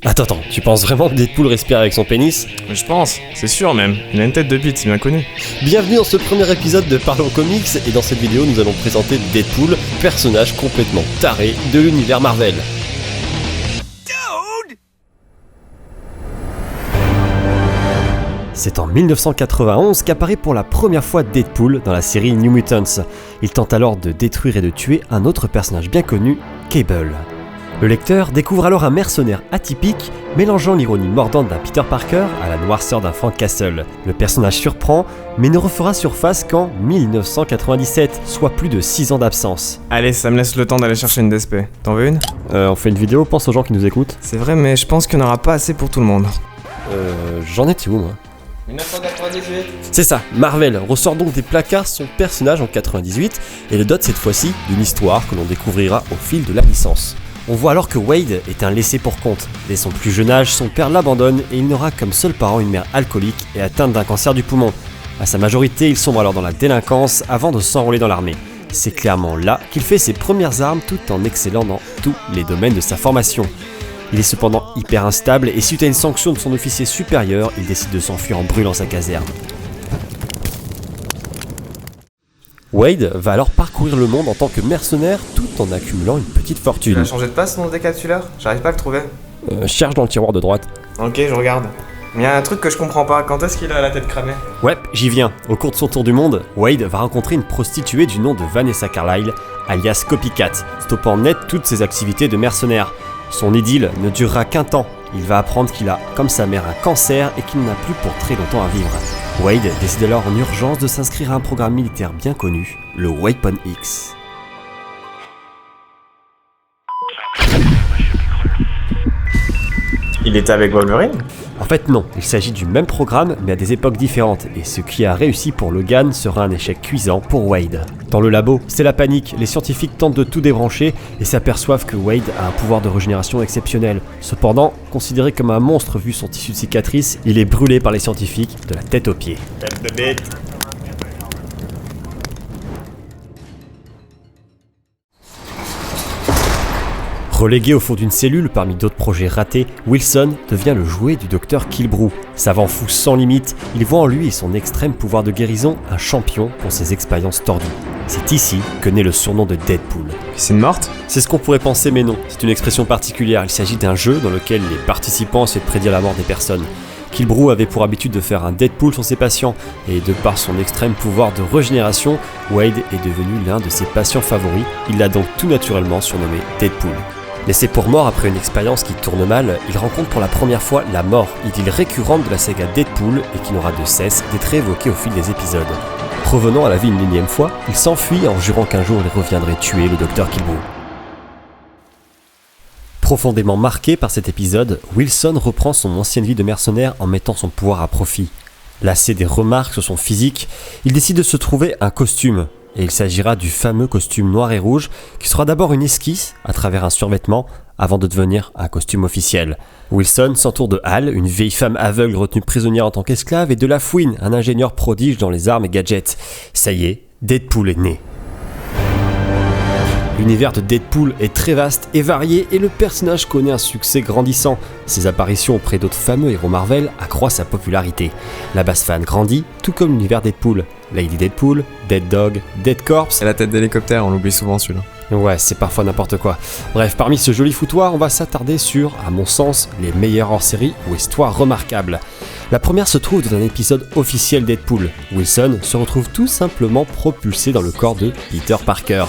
Attends, tu penses vraiment que Deadpool respire avec son pénis ? Je pense, c'est sûr même. Il a une tête de bite, c'est bien connu. Bienvenue dans ce premier épisode de Parlons Comics, et dans cette vidéo nous allons présenter Deadpool, personnage complètement taré de l'univers Marvel. C'est en 1991 qu'apparaît pour la première fois Deadpool dans la série New Mutants. Il tente alors de détruire et de tuer un autre personnage bien connu, Cable. Le lecteur découvre alors un mercenaire atypique, mélangeant l'ironie mordante d'un Peter Parker à la noirceur d'un Frank Castle. Le personnage surprend, mais ne refera surface qu'en 1997, soit plus de 6 ans d'absence. Allez, ça me laisse le temps d'aller chercher une DSP. T'en veux une ? On fait une vidéo, pense aux gens qui nous écoutent. C'est vrai, mais je pense qu'il n'y en aura pas assez pour tout le monde. J'en étais où moi ? 1998. C'est ça, Marvel ressort donc des placards son personnage en 98 et le dote cette fois-ci d'une histoire que l'on découvrira au fil de la licence. On voit alors que Wade est un laissé pour compte. Dès son plus jeune âge, son père l'abandonne et il n'aura comme seul parent une mère alcoolique et atteinte d'un cancer du poumon. À sa majorité, il sombre alors dans la délinquance avant de s'enrôler dans l'armée. C'est clairement là qu'il fait ses premières armes tout en excellant dans tous les domaines de sa formation. Il est cependant hyper instable et suite à une sanction de son officier supérieur, il décide de s'enfuir en brûlant sa caserne. Wade va alors parcourir le monde en tant que mercenaire tout en accumulant une petite Tu fortune. l'as changé de passe dans le décapsuleur ? J'arrive pas à le trouver. Cherche dans le tiroir de droite. Ok, je regarde. Mais y a un truc que je comprends pas. Quand est-ce qu'il a la tête cramée ? Ouais, j'y viens. Au cours de son tour du monde, Wade va rencontrer une prostituée du nom de Vanessa Carlyle, alias Copycat, stoppant net toutes ses activités de mercenaire. Son idylle ne durera qu'un temps. Il va apprendre qu'il a, comme sa mère, un cancer et qu'il n'a plus pour très longtemps à vivre. Wade décide alors en urgence de s'inscrire à un programme militaire bien connu, le Weapon X. Il était avec Wolverine ? En fait non, il s'agit du même programme mais à des époques différentes et ce qui a réussi pour Logan sera un échec cuisant pour Wade. Dans le labo, c'est la panique, les scientifiques tentent de tout débrancher et s'aperçoivent que Wade a un pouvoir de régénération exceptionnel. Cependant, considéré comme un monstre vu son tissu de cicatrice, il est brûlé par les scientifiques de la tête aux pieds. Tête de bite. Relégué au fond d'une cellule parmi d'autres projets ratés, Wilson devient le jouet du docteur Killebrew. Savant fou sans limite, il voit en lui et son extrême pouvoir de guérison un champion pour ses expériences tordues. C'est ici que naît le surnom de Deadpool. C'est une morte ? C'est ce qu'on pourrait penser mais non, c'est une expression particulière. Il s'agit d'un jeu dans lequel les participants essaient de prédire la mort des personnes. Killebrew avait pour habitude de faire un Deadpool sur ses patients, et de par son extrême pouvoir de régénération, Wade est devenu l'un de ses patients favoris. Il l'a donc tout naturellement surnommé Deadpool. Laissé pour mort après une expérience qui tourne mal, il rencontre pour la première fois la mort, idylle récurrente de la saga Deadpool et qui n'aura de cesse d'être évoquée au fil des épisodes. Revenant à la vie une énième fois, il s'enfuit en jurant qu'un jour il reviendrait tuer le Dr Killebrew. Profondément marqué par cet épisode, Wilson reprend son ancienne vie de mercenaire en mettant son pouvoir à profit. Lassé des remarques sur son physique, il décide de se trouver un costume. Et il s'agira du fameux costume noir et rouge qui sera d'abord une esquisse à travers un survêtement avant de devenir un costume officiel. Wilson s'entoure de Hal, une vieille femme aveugle retenue prisonnière en tant qu'esclave, et de LaFouine, un ingénieur prodige dans les armes et gadgets. Ça y est, Deadpool est né. L'univers de Deadpool est très vaste et varié et le personnage connaît un succès grandissant. Ses apparitions auprès d'autres fameux héros Marvel accroissent sa popularité. La base fan grandit, tout comme l'univers Deadpool. Lady Deadpool, Dead Dog, Dead Corpse... C'est la tête d'hélicoptère, on l'oublie souvent celui-là. Ouais, c'est parfois n'importe quoi. Bref, parmi ce joli foutoir, on va s'attarder sur, à mon sens, les meilleures hors-série ou histoires remarquables. La première se trouve dans un épisode officiel Deadpool. Wilson se retrouve tout simplement propulsé dans le corps de Peter Parker.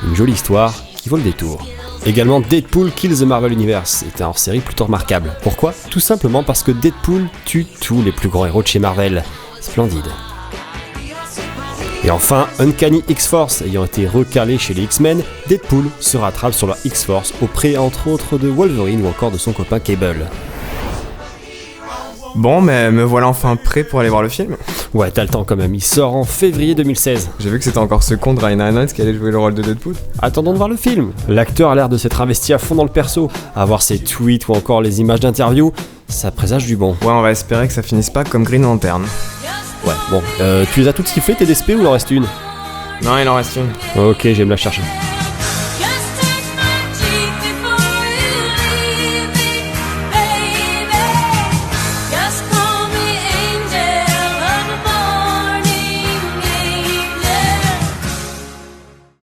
Une jolie histoire qui vaut le détour. Également, Deadpool Kills the Marvel Universe est un hors-série plutôt remarquable. Pourquoi ? Tout simplement parce que Deadpool tue tous les plus grands héros de chez Marvel. Splendide. Et enfin, Uncanny X-Force ayant été recalé chez les X-Men, Deadpool se rattrape sur leur X-Force auprès entre autres de Wolverine ou encore de son copain Cable. Bon, mais me voilà enfin prêt pour aller voir le film. Ouais, t'as le temps quand même, il sort en février 2016. J'ai vu que c'était encore ce con de Ryan Reynolds qui allait jouer le rôle de Deadpool. Attendons de voir le film. L'acteur a l'air de s'être investi à fond dans le perso. À voir ses tweets ou encore les images d'interview, ça présage du bon. Ouais, on va espérer que ça finisse pas comme Green Lantern. Ouais, bon, tu les as toutes sifflées tes DSP ou il en reste une ? Non, il en reste une. Ok, je vais me la chercher.